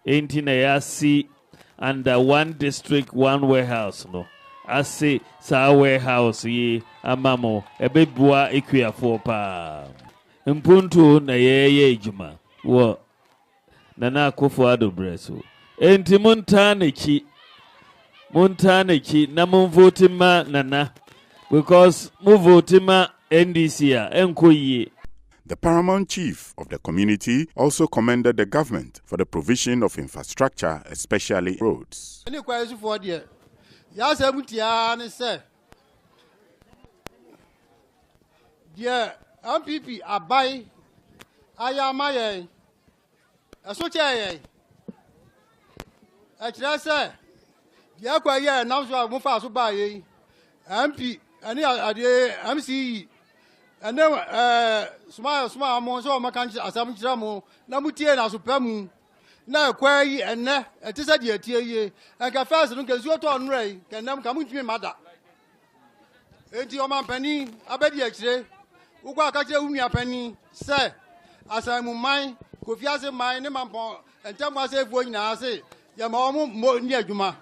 enti na yasi under one district one warehouse no ase sa warehouse ye amamo ebebua ekuafo pa mpuntu na yeye ejuma wo nana akufo-addo breso enti montaneki na monvote ma nana because monvote ma NDC enkoyie. The paramount chief of the community also commended the government for the provision of infrastructure, especially roads. MPP abai ayamaye asoche say dia kwa ye na so mo fa so ba ye MP ani ade MC and then smile mo so ma kan asam kira mo na mutie na so pamu na kwa yi enne eti se de atie ye enka first no kesu to onre kenam ka mutumi mada enti o man pani abedi akire ugwa ka kire unua pani se asamu man kofi ase man ne mampon entam ase efuo nyina ase ya ma mo ni adwuma.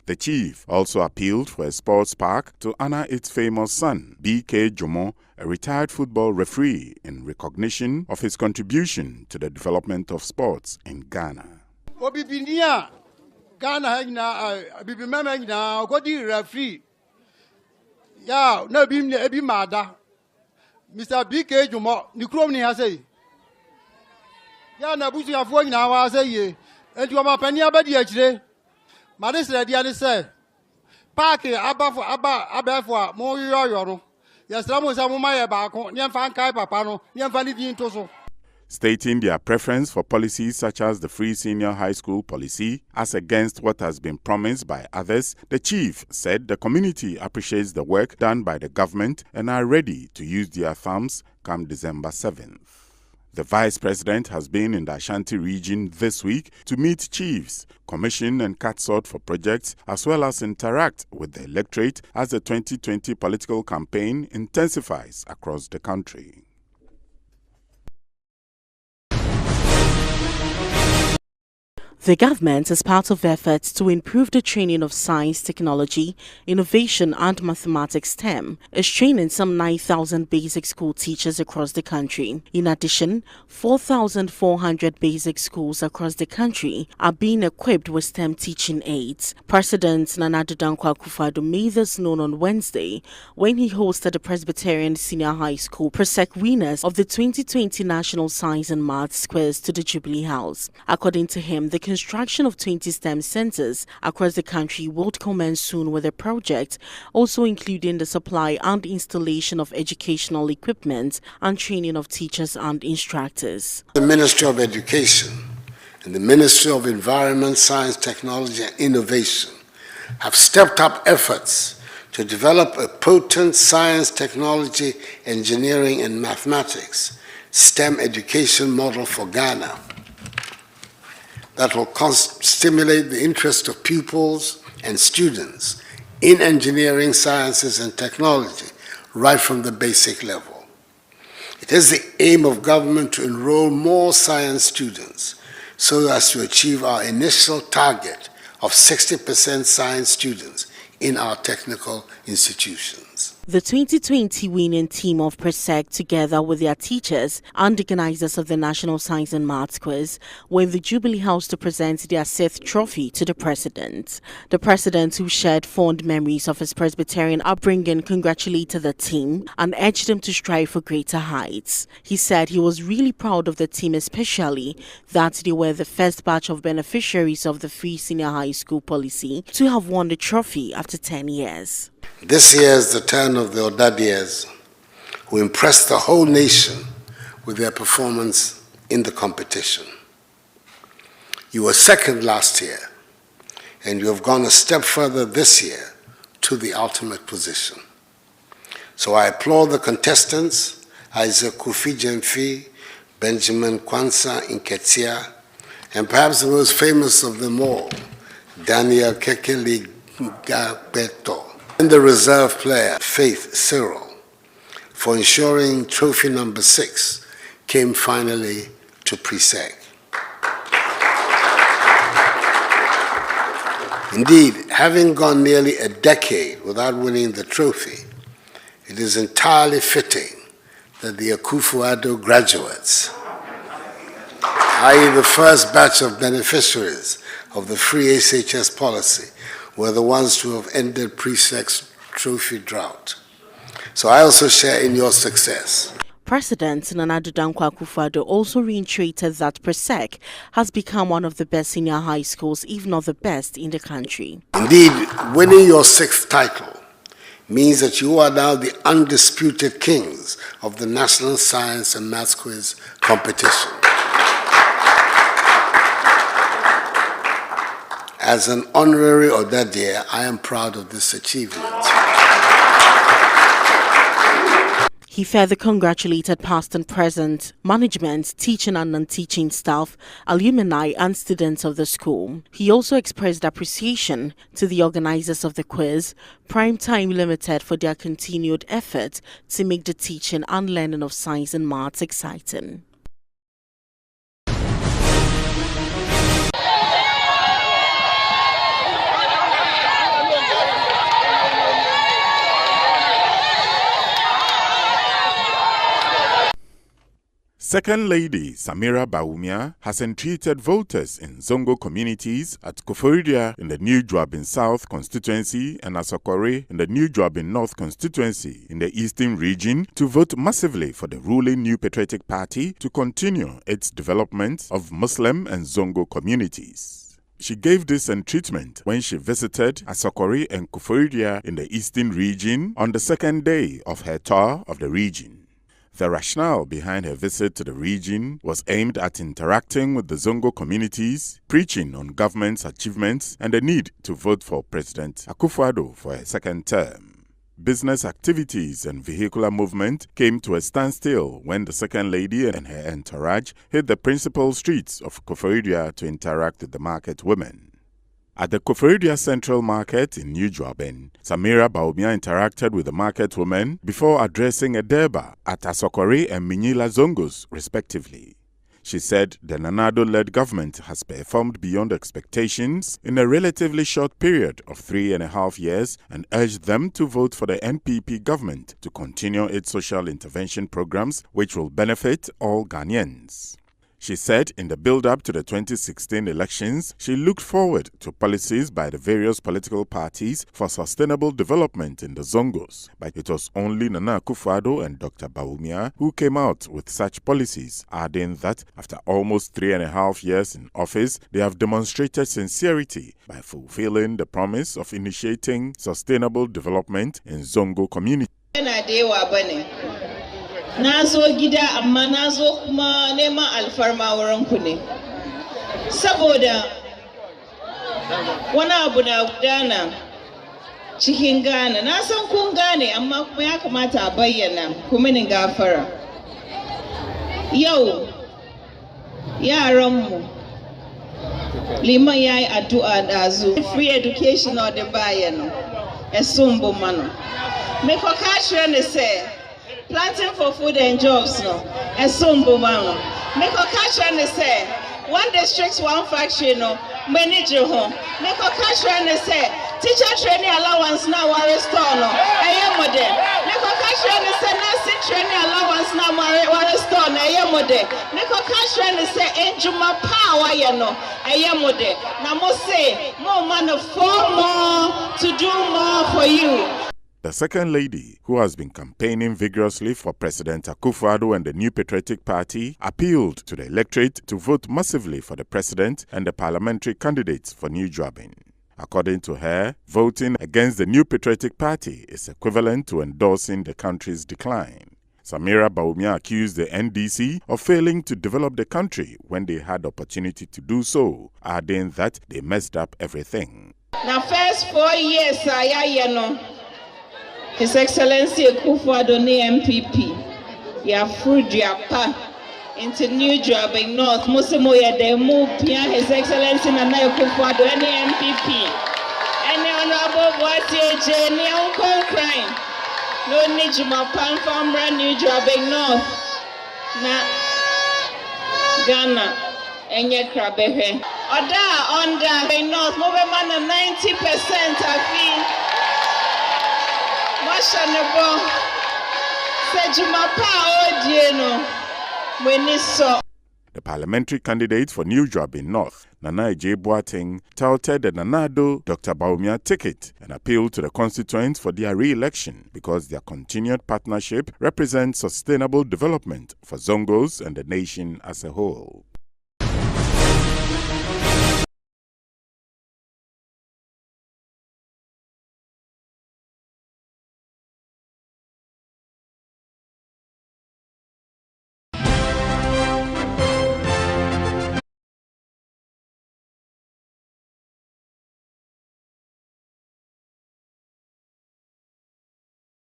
The chief also appealed for a sports park to honor its famous son, B.K. Jomo, a retired football referee, in recognition of his contribution to the development of sports in Ghana. Obibinia Ghana bibi mama nyina ogodi referee. Ya na bi ebi mada. Mr. B.K. Jomo ni krom ni ase. Ya na busu afo nyina wa ase ye. Enti o ma pani abadi akire. Madisre dia say park abafo mo yoyoro yesra mo sa mo maye baako nyemfa nkai papa no nyemfa ni din to so. Stating their preference for policies such as the free senior high school policy as against what has been promised by others, the chief said the community appreciates the work done by the government and are ready to use their thumbs come December 7th. The Vice President has been in the Ashanti region this week to meet chiefs, commission and cut sort for projects, as well as interact with the electorate as the 2020 political campaign intensifies across the country. The government, as part of efforts to improve the training of science, technology, innovation and mathematics STEM, is training some 9,000 basic school teachers across the country. In addition, 4,400 basic schools across the country are being equipped with STEM teaching aids. President Nana Addo Akufo-Addo made this known on Wednesday when he hosted the Presbyterian Senior High School PRESEC winners of the 2020 National Science and Maths Quiz to the Jubilee House. According to him, the construction of 20 STEM centers across the country will commence soon with a project also including the supply and installation of educational equipment and training of teachers and instructors. The Ministry of Education and the Ministry of Environment, Science, Technology and Innovation have stepped up efforts to develop a potent science, technology, engineering and mathematics STEM education model for Ghana that will stimulate the interest of pupils and students in engineering, sciences, and technology right from the basic level. It is the aim of government to enroll more science students so as to achieve our initial target of 60% science students in our technical institutions. The 2020 winning team of PRESEC, together with their teachers and organizers of the National Science and Maths Quiz, were in the Jubilee House to present their 6th trophy to the President. The President, who shared fond memories of his Presbyterian upbringing, congratulated the team and urged them to strive for greater heights. He said he was really proud of the team, especially that they were the first batch of beneficiaries of the free senior high school policy to have won the trophy after 10 years. This year is the turn of the Odadiers, who impressed the whole nation with their performance in the competition. You were second last year, and you have gone a step further this year to the ultimate position. So I applaud the contestants, Isaac Kofi Jemfi, Benjamin Kwanzaa Nketiah, and perhaps the most famous of them all, Daniel Kekeli Gabeto, and the reserve player, Faith Cyril, for ensuring trophy number 6 came finally to PRESEC. Indeed, having gone nearly a decade without winning the trophy, it is entirely fitting that the akufo-addo graduates, i.e. the first batch of beneficiaries of the free SHS policy, were the ones to have ended PRESEC's trophy drought. So I also share in your success. President Nana Addo Dankwa Akufo-Addo also reiterated that PRESEC has become one of the best senior high schools, if not the best, in the country. Indeed, winning your 6th title means that you are now the undisputed kings of the National Science and Maths Quiz competition. As an honorary Odadie, I am proud of this achievement. He further congratulated past and present management, teaching and non-teaching staff, alumni and students of the school. He also expressed appreciation to the organizers of the quiz, Prime Time Limited, for their continued effort to make the teaching and learning of science and maths exciting. Second Lady Samira Bawumia has entreated voters in Zongo communities at Koforidua in the New Juabin South constituency and Asokore in the New Juabin North constituency in the Eastern region to vote massively for the ruling New Patriotic Party to continue its development of Muslim and Zongo communities. She gave this entreatment when she visited Asokore and Koforidua in the Eastern region on the second day of her tour of the region. The rationale behind her visit to the region was aimed at interacting with the Zongo communities, preaching on government's achievements and the need to vote for President Akufo-Addo for a second term. Business activities and vehicular movement came to a standstill when the Second Lady and her entourage hit the principal streets of Koforidua to interact with the market women. At the Koforidua Central Market in New Juabin, Samira Bawumia interacted with the market women before addressing a derba at Asokore and Minyila Zongos, respectively. She said the Nana Addo-led government has performed beyond expectations in a relatively short period of 3.5 years and urged them to vote for the NPP government to continue its social intervention programs, which will benefit all Ghanaians. She said in the build-up to the 2016 elections, she looked forward to policies by the various political parties for sustainable development in the Zongos, but it was only Nana Akufo-Addo and Dr. Bawumia who came out with such policies, adding that after almost 3.5 years in office, they have demonstrated sincerity by fulfilling the promise of initiating sustainable development in Zongo community. Nazo gida amma nazo kuma neman alfarma wurin ku ne saboda wani abu na gudana cikin Ghana na san kun gane amma kuma ya kamata a bayyana kuma ni gafara yau yaranmu liman yayi addu'a dazu free education or the bayano esumbo mano me ko kashe ne say planting for food and jobs no esumbo mano me ko kashe ne say one district one faction no manage ho me ko kashe ne say teacher training allowance now we restore no eye model me ko kashe ne say nursing training allowance now we restore no eye model me ko kashe ne say enjuma power you know eye model na mo say more man for more to do more for you. The Second Lady, who has been campaigning vigorously for President Akufo-Addo and the New Patriotic Party, appealed to the electorate to vote massively for the president and the parliamentary candidates for New Juabin. According to her, voting against the New Patriotic Party is equivalent to endorsing the country's decline. Samira Bawumia accused the NDC of failing to develop the country when they had opportunity to do so, adding that they messed up everything. Now, first 4 years, His Excellency Akufo-Addo MPP, ya Frudiapa, into New Juabin North, Musimo ya demu pia His Excellency Nana Akufo-Addo MPP, any honorable voice any uncle crime, no need to pan from New Juabin North, na Ghana, enye krabehe. Oda under the North, more than 90% have been. Mashanebo, Sejumapa Odieno, Weniso. The parliamentary candidate for New Job in North, Nana Agyapong, touted the Nanado Dr. Bawumia ticket and appealed to the constituents for their re-election because their continued partnership represents sustainable development for Zongos and the nation as a whole.